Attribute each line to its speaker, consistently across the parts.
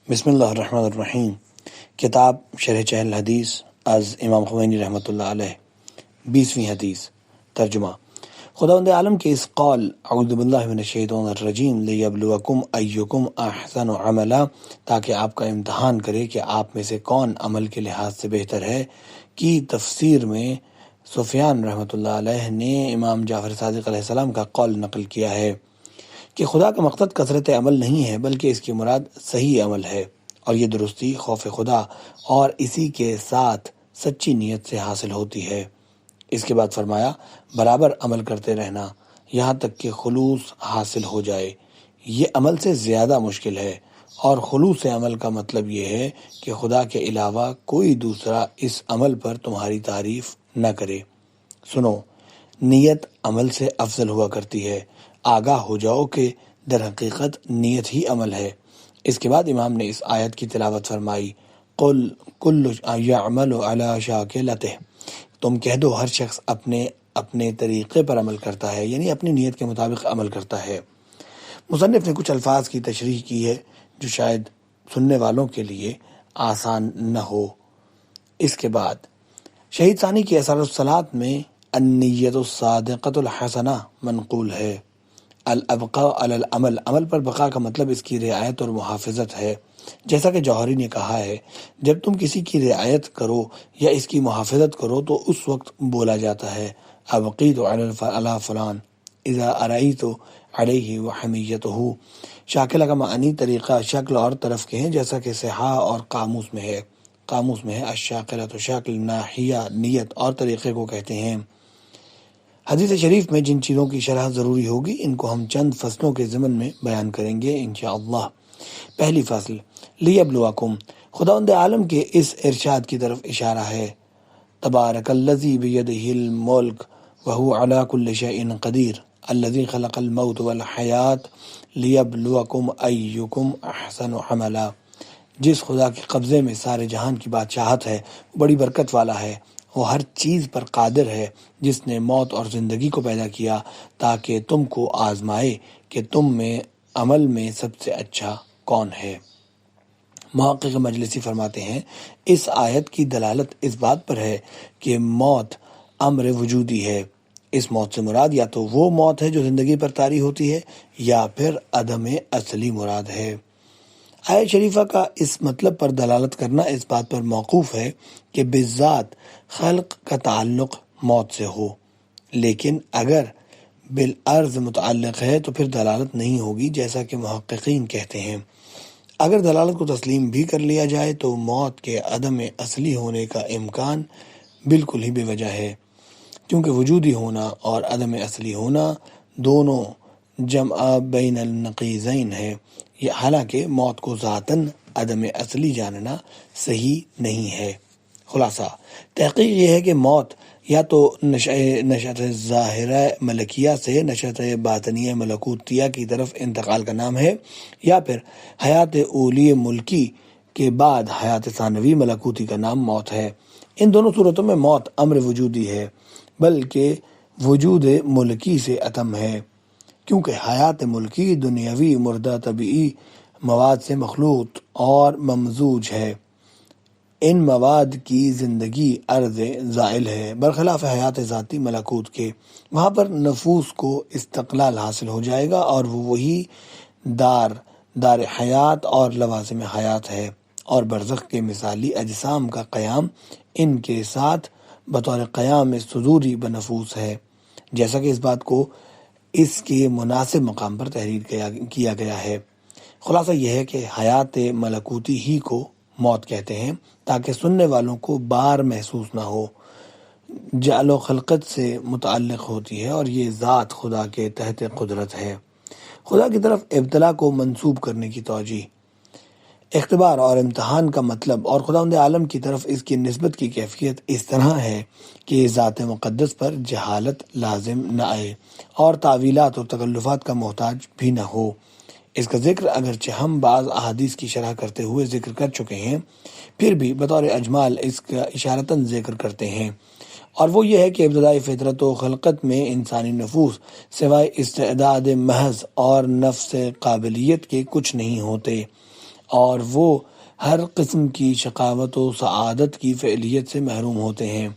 Speaker 1: بسم اللہ الرحمن الرحیم. کتاب شرح چہل حدیث از امام خمینی رحمۃ اللہ علیہ. 20ویں حدیث. ترجمہ. خداوند عالم کے اس قول اعوذ باللہ من الشیطان الرجیم لیبلوکم ایکم احسن عملا، تاکہ آپ کا امتحان کرے کہ آپ میں سے کون عمل کے لحاظ سے بہتر ہے، کی تفسیر میں سفیان رحمۃ اللہ علیہ نے امام جعفر صادق علیہ السلام کا قول نقل کیا ہے کہ خدا کا مقصد کثرت عمل نہیں ہے بلکہ اس کی مراد صحیح عمل ہے، اور یہ درستی خوف خدا اور اسی کے ساتھ سچی نیت سے حاصل ہوتی ہے. اس کے بعد فرمایا برابر عمل کرتے رہنا یہاں تک کہ خلوص حاصل ہو جائے. یہ عمل سے زیادہ مشکل ہے، اور خلوص عمل کا مطلب یہ ہے کہ خدا کے علاوہ کوئی دوسرا اس عمل پر تمہاری تعریف نہ کرے. سنو، نیت عمل سے افضل ہوا کرتی ہے. آگاہ ہو جاؤ کہ در حقیقت نیت ہی عمل ہے. اس کے بعد امام نے اس آیت کی تلاوت فرمائی، قل کل یعمل علی شاکلتہ، تم کہہ دو ہر شخص اپنے طریقے پر عمل کرتا ہے، یعنی اپنی نیت کے مطابق عمل کرتا ہے. مصنف نے کچھ الفاظ کی تشریح کی ہے جو شاید سننے والوں کے لیے آسان نہ ہو. اس کے بعد شہید ثانی کی اثر الصلاۃ میں النیت الصادقۃ الحسنہ منقول ہے. الابقاء علی العمل، عمل پر بقا کا مطلب اس کی رعایت اور محافظت ہے. جیسا کہ جوہری نے کہا ہے، جب تم کسی کی رعایت کرو یا اس کی محافظت کرو تو اس وقت بولا جاتا ہے ابقیت علی فلان اذا ارائیت علیہ وحمیتہ. شاکلہ کا معنی طریقہ، شکل اور طرف کے ہیں، جیسا کہ صحاح اور قاموس میں ہے الشاکلہ تو شکل، ناحیہ نیت اور طریقے کو کہتے ہیں. حدیث شریف میں جن چیزوں کی شرح ضروری ہوگی ان کو ہم چند فصلوں کے ضمن میں بیان کریں گے انشاءاللہ. پہلی فصل لیبلوکم، خداوند عالم کے اس ارشاد کی طرف اشارہ ہے. تبارک الذی بیدہ الملک وہو علی کل شیء قدیر الذی خلق الموت والحیات لیبلوکم ایکم احسن عملا. جس خدا کے قبضے میں سارے جہان کی بادشاہت ہے، بڑی برکت والا ہے، وہ ہر چیز پر قادر ہے، جس نے موت اور زندگی کو پیدا کیا تاکہ تم کو آزمائے کہ تم میں عمل میں سب سے اچھا کون ہے. محقق مجلسی فرماتے ہیں اس آیت کی دلالت اس بات پر ہے کہ موت امر وجودی ہے. اس موت سے مراد یا تو وہ موت ہے جو زندگی پر طاری ہوتی ہے، یا پھر عدم اصلی مراد ہے. آیت شریفہ کا اس مطلب پر دلالت کرنا اس بات پر موقوف ہے کہ بالذات خلق کا تعلق موت سے ہو، لیکن اگر بالعرض متعلق ہے تو پھر دلالت نہیں ہوگی، جیسا کہ محققین کہتے ہیں. اگر دلالت کو تسلیم بھی کر لیا جائے تو موت کے عدم اصلی ہونے کا امکان بالکل ہی بے وجہ ہے، کیونکہ وجودی ہونا اور عدم اصلی ہونا دونوں جمع بین النقیضین ہے. یہ حالانکہ موت کو ذاتاً عدم اصلی جاننا صحیح نہیں ہے. خلاصہ تحقیق یہ ہے کہ موت یا تو نشأت ظاہرہ ملکیہ سے نشأت باطنیہ ملکوتیہ کی طرف انتقال کا نام ہے، یا پھر حیات اولی ملکی کے بعد حیات ثانوی ملکوتی کا نام موت ہے. ان دونوں صورتوں میں موت امر وجودی ہے، بلکہ وجود ملکی سے اتم ہے، کیونکہ حیات ملکی دنیاوی مردہ طبعی مواد سے مخلوط اور ممزوج ہے. ان مواد کی زندگی عرض زائل ہے، برخلاف حیات ذاتی ملکوت کے. وہاں پر نفوس کو استقلال حاصل ہو جائے گا اور وہ وہی دار حیات اور لوازم حیات ہے، اور برزخ کے مثالی اجسام کا قیام ان کے ساتھ بطور قیام صدوری بنفوس ہے، جیسا کہ اس بات کو اس کے مناسب مقام پر تحریر کیا گیا ہے. خلاصہ یہ ہے کہ حیات ملکوتی ہی کو موت کہتے ہیں تاکہ سننے والوں کو بار محسوس نہ ہو. جعل و خلقت سے متعلق ہوتی ہے اور یہ ذات خدا کے تحت قدرت ہے. خدا کی طرف ابتلا کو منسوب کرنے کی توجیہ، اختبار اور امتحان کا مطلب، اور خداوند عالم کی طرف اس کی نسبت کی کیفیت اس طرح ہے کہ ذات مقدس پر جہالت لازم نہ آئے اور تعویلات اور تکلفات کا محتاج بھی نہ ہو. اس کا ذکر اگرچہ ہم بعض احادیث کی شرح کرتے ہوئے ذکر کر چکے ہیں، پھر بھی بطور اجمال اس کا اشارتاً ذکر کرتے ہیں، اور وہ یہ ہے کہ ابتدائی فطرت و خلقت میں انسانی نفوس سوائے استعداد محض اور نفس قابلیت کے کچھ نہیں ہوتے، اور وہ ہر قسم کی شقاوت و سعادت کی فعلیت سے محروم ہوتے ہیں۔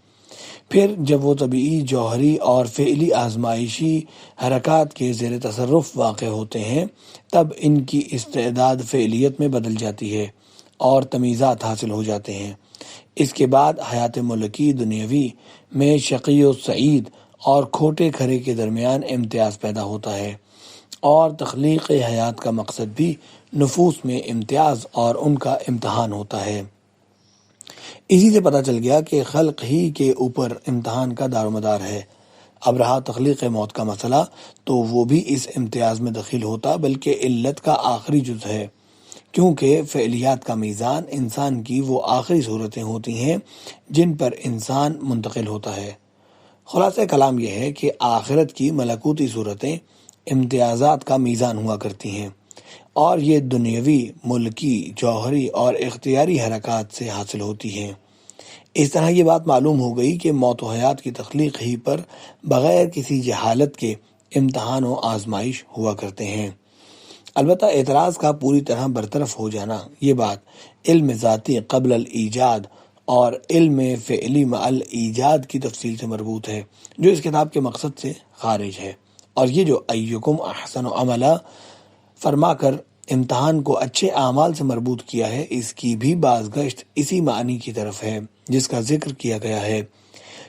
Speaker 1: پھر جب وہ طبعی، جوہری اور فعلی آزمائشی حرکات کے زیر تصرف واقع ہوتے ہیں، تب ان کی استعداد فعلیت میں بدل جاتی ہے اور تمیزات حاصل ہو جاتے ہیں۔ اس کے بعد حیات ملکی دنیاوی میں شقی و سعید اور کھوٹے کھرے کے درمیان امتیاز پیدا ہوتا ہے، اور تخلیق حیات کا مقصد بھی نفوس میں امتیاز اور ان کا امتحان ہوتا ہے۔ اسی سے پتہ چل گیا کہ خلق ہی کے اوپر امتحان کا دار و مدار ہے۔ اب رہا تخلیق موت کا مسئلہ، تو وہ بھی اس امتیاز میں دخیل ہوتا، بلکہ علت کا آخری جز ہے، کیونکہ فعلیات کا میزان انسان کی وہ آخری صورتیں ہوتی ہیں جن پر انسان منتقل ہوتا ہے۔ خلاصہ کلام یہ ہے کہ آخرت کی ملکوتی صورتیں امتیازات کا میزان ہوا کرتی ہیں، اور یہ دنیاوی، ملکی، جوہری اور اختیاری حرکات سے حاصل ہوتی ہیں۔ اس طرح یہ بات معلوم ہو گئی کہ موت و حیات کی تخلیق ہی پر بغیر کسی جہالت کے امتحان و آزمائش ہوا کرتے ہیں۔ البتہ اعتراض کا پوری طرح برطرف ہو جانا، یہ بات علم ذاتی قبل الایجاد اور علم فعلی مع الایجاد کی تفصیل سے مربوط ہے، جو اس کتاب کے مقصد سے خارج ہے۔ اور یہ جو ایکم احسن عملا فرما کر امتحان کو اچھے اعمال سے مربوط کیا ہے، اس کی بھی بازگشت اسی معنی کی طرف ہے جس کا ذکر کیا گیا ہے،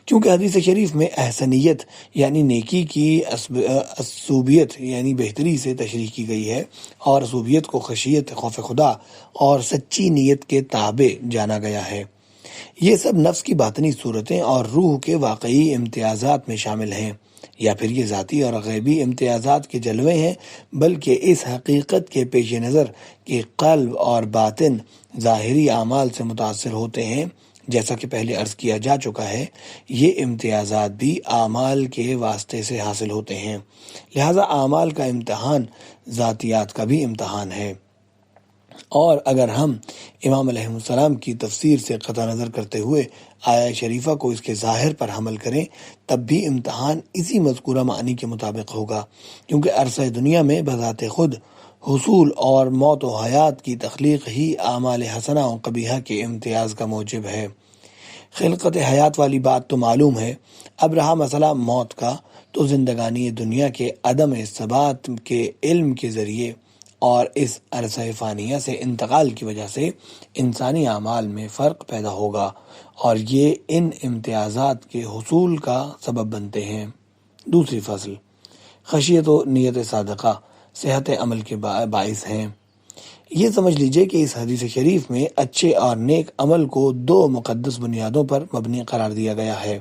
Speaker 1: کیونکہ حدیث شریف میں احسنیت یعنی نیکی کی اصوبیت یعنی بہتری سے تشریح کی گئی ہے، اور اصوبیت کو خشیت، خوف خدا اور سچی نیت کے تابع جانا گیا ہے۔ یہ سب نفس کی باطنی صورتیں اور روح کے واقعی امتیازات میں شامل ہیں، یا پھر یہ ذاتی اور غیبی امتیازات کے جلوے ہیں، بلکہ اس حقیقت کے پیش نظر کہ قلب اور باطن ظاہری اعمال سے متاثر ہوتے ہیں، جیسا کہ پہلے عرض کیا جا چکا ہے، یہ امتیازات بھی اعمال کے واسطے سے حاصل ہوتے ہیں، لہذا اعمال کا امتحان ذاتیات کا بھی امتحان ہے۔ اور اگر ہم امام علیہ السلام کی تفسیر سے قطع نظر کرتے ہوئے آیہ شریفہ کو اس کے ظاہر پر حمل کریں، تب بھی امتحان اسی مذکورہ معنی کے مطابق ہوگا، کیونکہ عرصہ دنیا میں بذات خود حصول اور موت و حیات کی تخلیق ہی اعمال حسنہ و قبیحہ کے امتیاز کا موجب ہے۔ خلقت حیات والی بات تو معلوم ہے، اب رہا مسئلہ موت کا، تو زندگانی دنیا کے عدم ثبات کے علم کے ذریعے اور اس عرصہ فانیہ سے انتقال کی وجہ سے انسانی اعمال میں فرق پیدا ہوگا، اور یہ ان امتیازات کے حصول کا سبب بنتے ہیں۔ دوسری فصل، خشیت و نیت صادقہ صحت عمل کے باعث ہیں۔ یہ سمجھ لیجئے کہ اس حدیث شریف میں اچھے اور نیک عمل کو دو مقدس بنیادوں پر مبنی قرار دیا گیا ہے،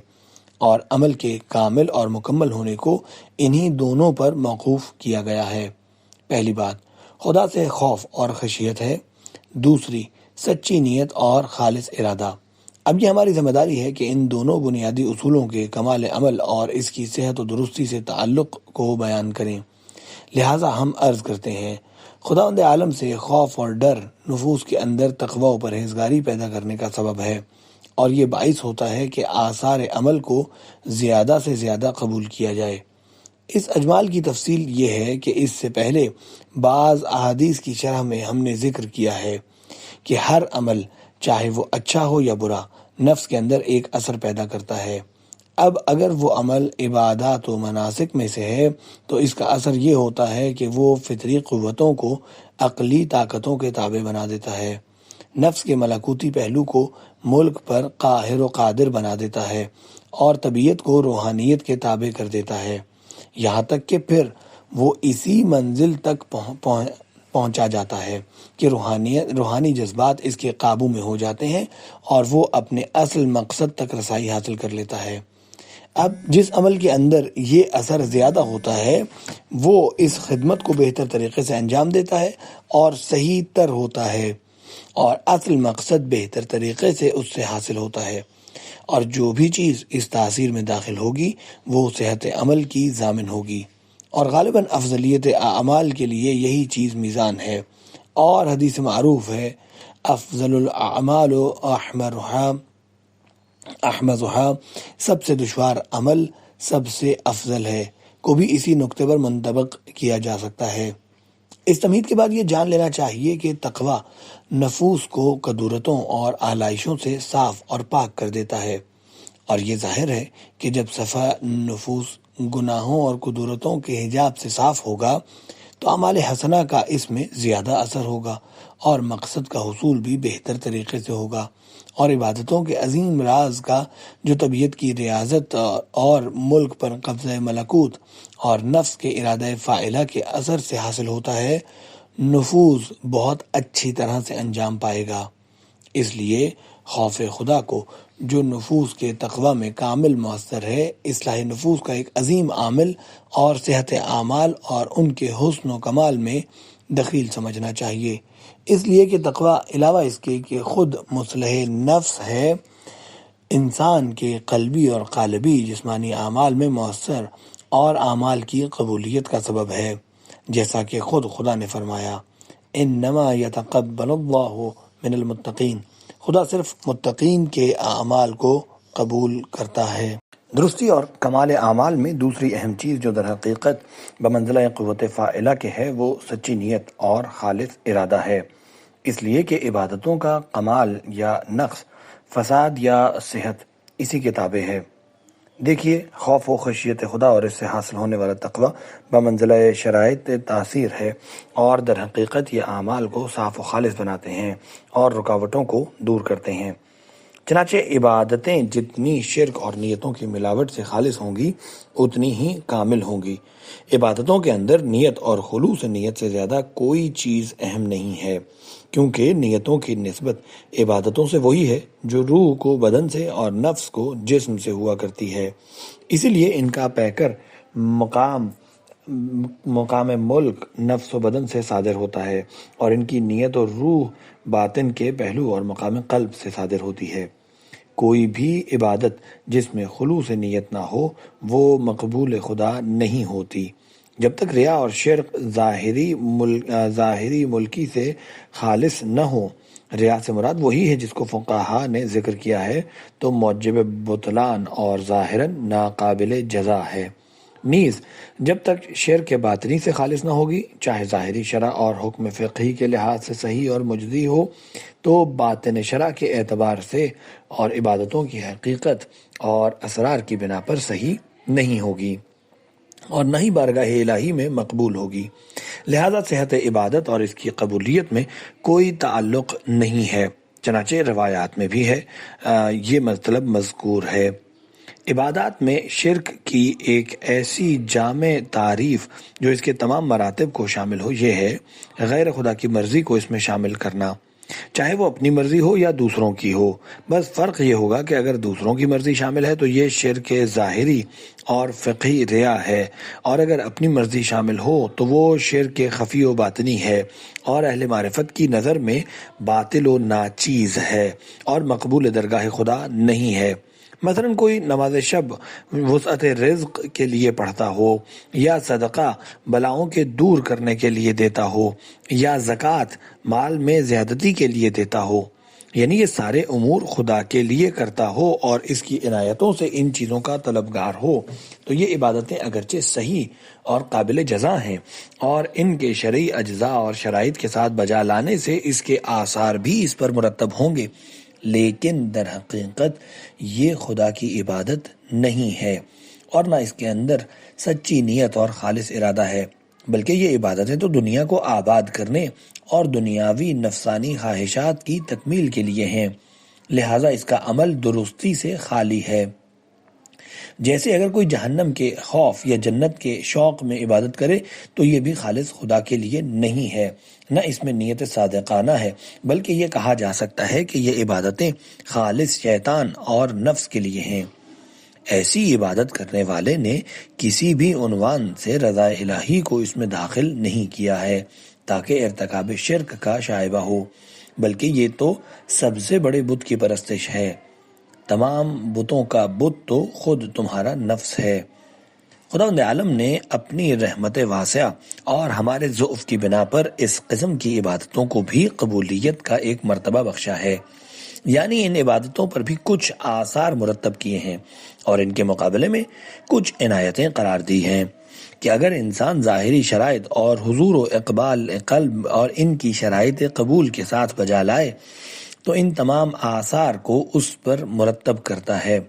Speaker 1: اور عمل کے کامل اور مکمل ہونے کو انہی دونوں پر موقوف کیا گیا ہے۔ پہلی بات خدا سے خوف اور خشیت ہے، دوسری سچی نیت اور خالص ارادہ۔ اب یہ ہماری ذمہ داری ہے کہ ان دونوں بنیادی اصولوں کے کمال عمل اور اس کی صحت و درستی سے تعلق کو بیان کریں۔ لہٰذا ہم عرض کرتے ہیں، خداوند عالم سے خوف اور ڈر نفوس کے اندر تقوی و پرہیزگاری پیدا کرنے کا سبب ہے، اور یہ باعث ہوتا ہے کہ آثار عمل کو زیادہ سے زیادہ قبول کیا جائے۔ اس اجمال کی تفصیل یہ ہے کہ اس سے پہلے بعض احادیث کی شرح میں ہم نے ذکر کیا ہے کہ ہر عمل چاہے وہ اچھا ہو یا برا نفس کے اندر ایک اثر پیدا کرتا ہے۔ اب اگر وہ عمل عبادات و مناسک میں سے ہے تو اس کا اثر یہ ہوتا ہے کہ وہ فطری قوتوں کو عقلی طاقتوں کے تابع بنا دیتا ہے، نفس کے ملکوتی پہلو کو ملک پر قاہر و قادر بنا دیتا ہے، اور طبیعت کو روحانیت کے تابع کر دیتا ہے، یہاں تک کہ پھر وہ اسی منزل تک پہنچا جاتا ہے کہ روحانی جذبات اس کے قابو میں ہو جاتے ہیں، اور وہ اپنے اصل مقصد تک رسائی حاصل کر لیتا ہے۔ اب جس عمل کے اندر یہ اثر زیادہ ہوتا ہے وہ اس خدمت کو بہتر طریقے سے انجام دیتا ہے اور صحیح تر ہوتا ہے، اور اصل مقصد بہتر طریقے سے اس سے حاصل ہوتا ہے، اور جو بھی چیز اس تاثیر میں داخل ہوگی وہ صحت عمل کی ضامن ہوگی، اور غالباً افضلیت اعمال کے لیے یہی چیز میزان ہے۔ اور حدیث معروف ہے، افضل الاعمال احمدها، سب سے دشوار عمل سب سے افضل ہے، کو بھی اسی نقطے پر منطبق کیا جا سکتا ہے۔ اس تمہید کے بعد یہ جان لینا چاہیے کہ تقوی نفوس کو کدورتوں اور آلائشوں سے صاف اور پاک کر دیتا ہے، اور یہ ظاہر ہے کہ جب صفا نفوس گناہوں اور کدورتوں کے حجاب سے صاف ہوگا تو اعمال حسنہ کا اس میں زیادہ اثر ہوگا اور مقصد کا حصول بھی بہتر طریقے سے ہوگا، اور عبادتوں کے عظیم راز کا جو طبیعت کی ریاضت اور ملک پر قبضہ ملکوت اور نفس کے ارادہ فاعلہ کے اثر سے حاصل ہوتا ہے، نفوذ بہت اچھی طرح سے انجام پائے گا۔ اس لیے خوف خدا کو جو نفوس کے تقوی میں کامل مؤثر ہے، اصلاح نفوس کا ایک عظیم عامل اور صحت اعمال اور ان کے حسن و کمال میں دخیل سمجھنا چاہیے، اس لیے کہ تقوی علاوہ اس کے کہ خود مصلح نفس ہے، انسان کے قلبی اور قالبی جسمانی اعمال میں مؤثر اور اعمال کی قبولیت کا سبب ہے، جیسا کہ خود خدا نے فرمایا انما یتقبل اللہ من المتقین، خدا صرف متقین کے اعمال کو قبول کرتا ہے۔ درستی اور کمال اعمال میں دوسری اہم چیز جو در حقیقت بمنزلہ قوت فاعلہ کے ہے وہ سچی نیت اور خالص ارادہ ہے، اس لیے کہ عبادتوں کا کمال یا نقص، فساد یا صحت اسی کے تابع ہے۔ دیکھیے، خوف و خشیت خدا اور اس سے حاصل ہونے والا تقوی بمنزلہ شرائط تاثیر ہے، اور در حقیقت یہ اعمال کو صاف و خالص بناتے ہیں اور رکاوٹوں کو دور کرتے ہیں۔ چنانچہ عبادتیں جتنی شرک اور نیتوں کی ملاوٹ سے خالص ہوں گی اتنی ہی کامل ہوں گی۔ عبادتوں کے اندر نیت اور خلوص نیت سے زیادہ کوئی چیز اہم نہیں ہے، کیونکہ نیتوں کی نسبت عبادتوں سے وہی ہے جو روح کو بدن سے اور نفس کو جسم سے ہوا کرتی ہے، اسی لیے ان کا پیکر مقام ملک نفس و بدن سے صادر ہوتا ہے، اور ان کی نیت اور روح باطن کے پہلو اور مقام قلب سے صادر ہوتی ہے۔ کوئی بھی عبادت جس میں خلوص نیت نہ ہو وہ مقبول خدا نہیں ہوتی۔ جب تک ریا اور شرک ظاہری ملکی سے خالص نہ ہو، ریا سے مراد وہی ہے جس کو فقہا نے ذکر کیا ہے تو موجب بطلان اور ظاہراً ناقابل جزا ہے۔ نیز جب تک شرک باطنی سے خالص نہ ہوگی، چاہے ظاہری شرع اور حکم فقہی کے لحاظ سے صحیح اور مجزی ہو، تو باطن شرع کے اعتبار سے اور عبادتوں کی حقیقت اور اسرار کی بنا پر صحیح نہیں ہوگی اور نہ ہی بارگاہ الہی میں مقبول ہوگی۔ لہذا صحت عبادت اور اس کی قبولیت میں کوئی تعلق نہیں ہے، چنانچہ روایات میں بھی ہے یہ مطلب مذکور ہے۔ عبادات میں شرک کی ایک ایسی جامع تعریف جو اس کے تمام مراتب کو شامل ہو یہ ہے غیر خدا کی مرضی کو اس میں شامل کرنا، چاہے وہ اپنی مرضی ہو یا دوسروں کی ہو۔ بس فرق یہ ہوگا کہ اگر دوسروں کی مرضی شامل ہے تو یہ شرک ظاہری اور فقہی ریا ہے، اور اگر اپنی مرضی شامل ہو تو وہ شرک خفی و باطنی ہے اور اہل معرفت کی نظر میں باطل و ناچیز ہے اور مقبول درگاہ خدا نہیں ہے۔ مثلا کوئی نماز شب وسعت رزق کے لیے پڑھتا ہو، یا صدقہ بلاؤں کے دور کرنے کے لیے دیتا ہو، یا زکوٰۃ مال میں زیادتی کے لیے دیتا ہو، یعنی یہ سارے امور خدا کے لیے کرتا ہو اور اس کی عنایتوں سے ان چیزوں کا طلبگار ہو، تو یہ عبادتیں اگرچہ صحیح اور قابل جزا ہیں اور ان کے شرعی اجزاء اور شرائط کے ساتھ بجا لانے سے اس کے آثار بھی اس پر مرتب ہوں گے، لیکن در حقیقت یہ خدا کی عبادت نہیں ہے اور نہ اس کے اندر سچی نیت اور خالص ارادہ ہے، بلکہ یہ عبادتیں تو دنیا کو آباد کرنے اور دنیاوی نفسانی خواہشات کی تکمیل کے لیے ہیں، لہٰذا اس کا عمل درستی سے خالی ہے۔ جیسے اگر کوئی جہنم کے خوف یا جنت کے شوق میں عبادت کرے تو یہ بھی خالص خدا کے لیے نہیں ہے، نہ اس میں نیت صادقانہ ہے، بلکہ یہ کہا جا سکتا ہے کہ یہ عبادتیں خالص شیطان اور نفس کے لیے ہیں۔ ایسی عبادت کرنے والے نے کسی بھی عنوان سے رضا الہی کو اس میں داخل نہیں کیا ہے تاکہ ارتکاب شرک کا شائبہ ہو، بلکہ یہ تو سب سے بڑے بت کی پرستش ہے۔ تمام بتوں کا بت تو خود تمہارا نفس ہے۔ خداوند عالم نے اپنی رحمت واسعہ اور ہمارے ضعف کی بنا پر اس قسم کی عبادتوں کو بھی قبولیت کا ایک مرتبہ بخشا ہے، یعنی ان عبادتوں پر بھی کچھ آثار مرتب کیے ہیں اور ان کے مقابلے میں کچھ عنایتیں قرار دی ہیں۔ کہ اگر انسان ظاہری شرائط اور حضور و اقبال قلب اور ان کی شرائط قبول کے ساتھ بجا لائے تو ان تمام آثار کو اس پر مرتب کرتا ہے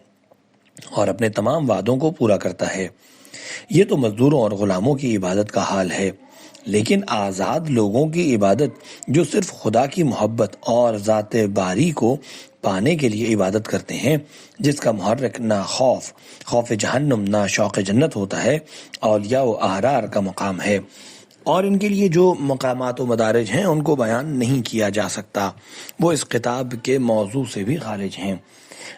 Speaker 1: اور اپنے تمام وعدوں کو پورا کرتا ہے۔ یہ تو مزدوروں اور غلاموں کی عبادت کا حال ہے، لیکن آزاد لوگوں کی عبادت جو صرف خدا کی محبت اور ذات باری کو پانے کے لیے عبادت کرتے ہیں، جس کا محرک نہ خوف جہنم نہ شوق جنت ہوتا ہے، اولیاء و احرار کا مقام ہے، اور ان کے لیے جو مقامات و مدارج ہیں ان کو بیان نہیں کیا جا سکتا، وہ اس کتاب کے موضوع سے بھی خارج ہیں۔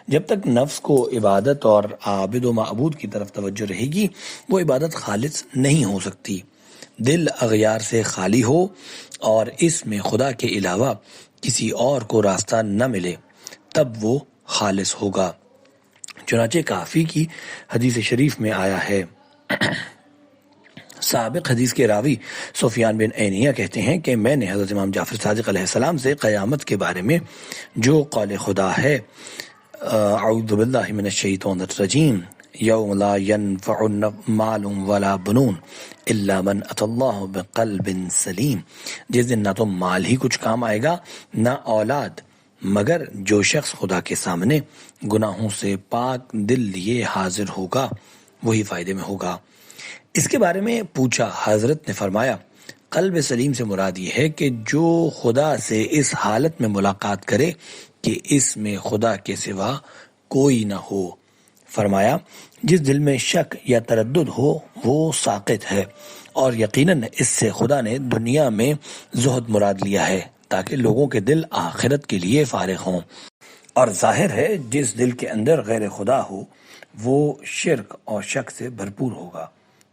Speaker 1: جب تک نفس کو عبادت اور عابد و معبود کی طرف توجہ رہے گی، وہ عبادت خالص نہیں ہو سکتی۔ دل اغیار سے خالی ہو اور اس میں خدا کے علاوہ کسی اور کو راستہ نہ ملے، تب وہ خالص ہوگا۔ چنانچہ کافی کی حدیث شریف میں آیا ہے۔ سابق حدیث کے راوی سفیان بن عینیہ کہتے ہیں کہ میں نے حضرت امام جعفر صادق علیہ السلام سے قیامت کے بارے میں جو قول خدا ہے، اعوذ باللہ من الشیطان الرجیم، یوم لا ینفع مال ولا بنون الا من اتی اللہ بقلب سلیم، جس دن نہ تو مال ہی کچھ کام آئے گا نہ اولاد، مگر جو شخص خدا کے سامنے گناہوں سے پاک دل لیے حاضر ہوگا وہی فائدے میں ہوگا۔ اس کے بارے میں پوچھا، حضرت نے فرمایا قلب سلیم سے مراد یہ ہے کہ جو خدا سے اس حالت میں ملاقات کرے کہ اس میں خدا کے سوا کوئی نہ ہو۔ فرمایا جس دل میں شک یا تردد ہو وہ ساقط ہے، اور یقیناً اس سے خدا نے دنیا میں زہد مراد لیا ہے تاکہ لوگوں کے دل آخرت کے لیے فارغ ہوں، اور ظاہر ہے جس دل کے اندر غیر خدا ہو وہ شرک اور شک سے بھرپور ہوگا،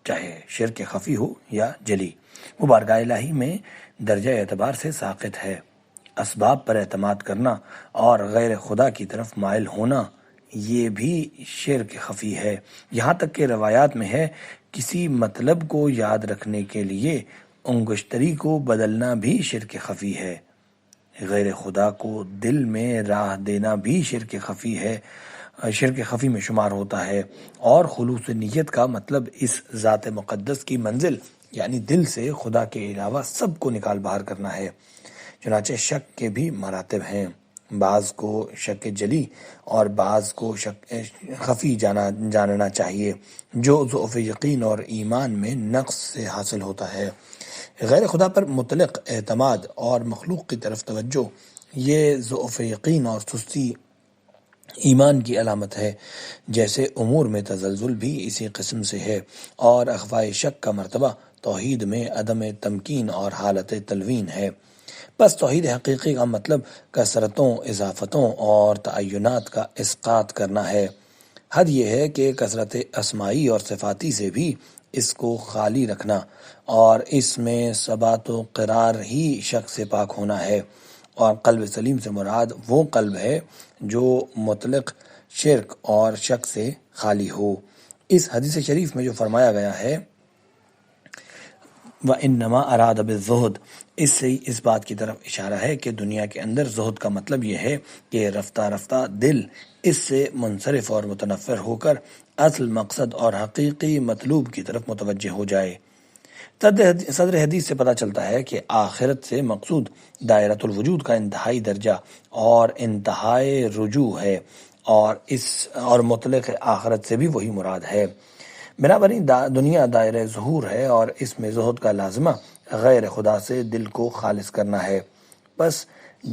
Speaker 1: چاہے شرک خفی ہو یا جلی، وہ بارگاہ الہی میں درجہ اعتبار سے ساقط ہے۔ اسباب پر اعتماد کرنا اور غیر خدا کی طرف مائل ہونا یہ بھی شرک خفی ہے، یہاں تک کہ روایات میں ہے کسی مطلب کو یاد رکھنے کے لیے انگشتری کو بدلنا بھی شرک خفی ہے۔ غیر خدا کو دل میں راہ دینا بھی شرک خفی ہے، شرک خفی میں شمار ہوتا ہے، اور خلوص نیت کا مطلب اس ذات مقدس کی منزل یعنی دل سے خدا کے علاوہ سب کو نکال باہر کرنا ہے۔ چنانچہ شک کے بھی مراتب ہیں، بعض کو شک جلی اور بعض کو شک خفی جاننا چاہیے، جو ضعف یقین اور ایمان میں نقص سے حاصل ہوتا ہے۔ غیر خدا پر مطلق اعتماد اور مخلوق کی طرف توجہ یہ ضعف یقین اور سستی ایمان کی علامت ہے، جیسے امور میں تزلزل بھی اسی قسم سے ہے، اور اخفائے شک کا مرتبہ توحید میں عدم تمکین اور حالت تلوین ہے۔ بس توحید حقیقی کا مطلب کثرتوں، اضافتوں اور تعینات کا اسقاط کرنا ہے۔ حد یہ ہے کہ کثرت اسمائی اور صفاتی سے بھی اس کو خالی رکھنا، اور اس میں ثبات و قرار ہی شک سے پاک ہونا ہے، اور قلب سلیم سے مراد وہ قلب ہے جو مطلق شرک اور شک سے خالی ہو۔ اس حدیث شریف میں جو فرمایا گیا ہے وَإِنَّمَا أَرَادَ بِالزُّهْدِ، اس سے اس بات کی طرف اشارہ ہے کہ دنیا کے اندر زہد کا مطلب یہ ہے کہ رفتہ رفتہ دل اس سے منصرف اور متنفر ہو کر اصل مقصد اور حقیقی مطلوب کی طرف متوجہ ہو جائے۔ صدر حدیث سے پتہ چلتا ہے کہ آخرت سے مقصود دائرۃ الوجود کا انتہائی درجہ اور انتہائی رجوع ہے، اور مطلق آخرت سے بھی وہی مراد ہے۔ بنابراین دنیا دائرہ ظہور ہے، اور اس میں زہد کا لازمہ غیر خدا سے دل کو خالص کرنا ہے۔ بس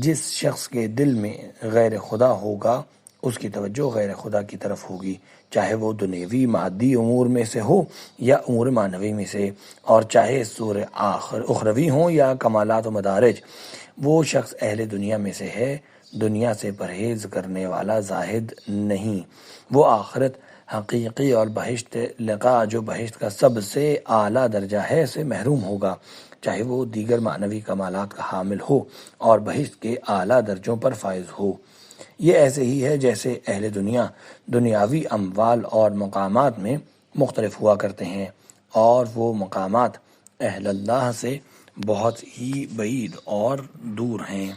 Speaker 1: جس شخص کے دل میں غیر خدا ہوگا اس کی توجہ غیر خدا کی طرف ہوگی، چاہے وہ دنیوی مادی امور میں سے ہو یا امور معنوی میں سے، اور چاہے سور اخروی ہوں یا کمالات و مدارج۔ وہ شخص اہل دنیا میں سے ہے، دنیا سے پرہیز کرنے والا زاہد نہیں، وہ آخرت حقیقی اور بہشت لقاء جو بہشت کا سب سے اعلیٰ درجہ ہے سے محروم ہوگا، چاہے وہ دیگر معنوی کمالات کا حامل ہو اور بہشت کے اعلیٰ درجوں پر فائز ہو۔ یہ ایسے ہی ہے جیسے اہل دنیا دنیاوی اموال اور مقامات میں مختلف ہوا کرتے ہیں، اور وہ مقامات اہل اللہ سے بہت ہی بعید اور دور ہیں۔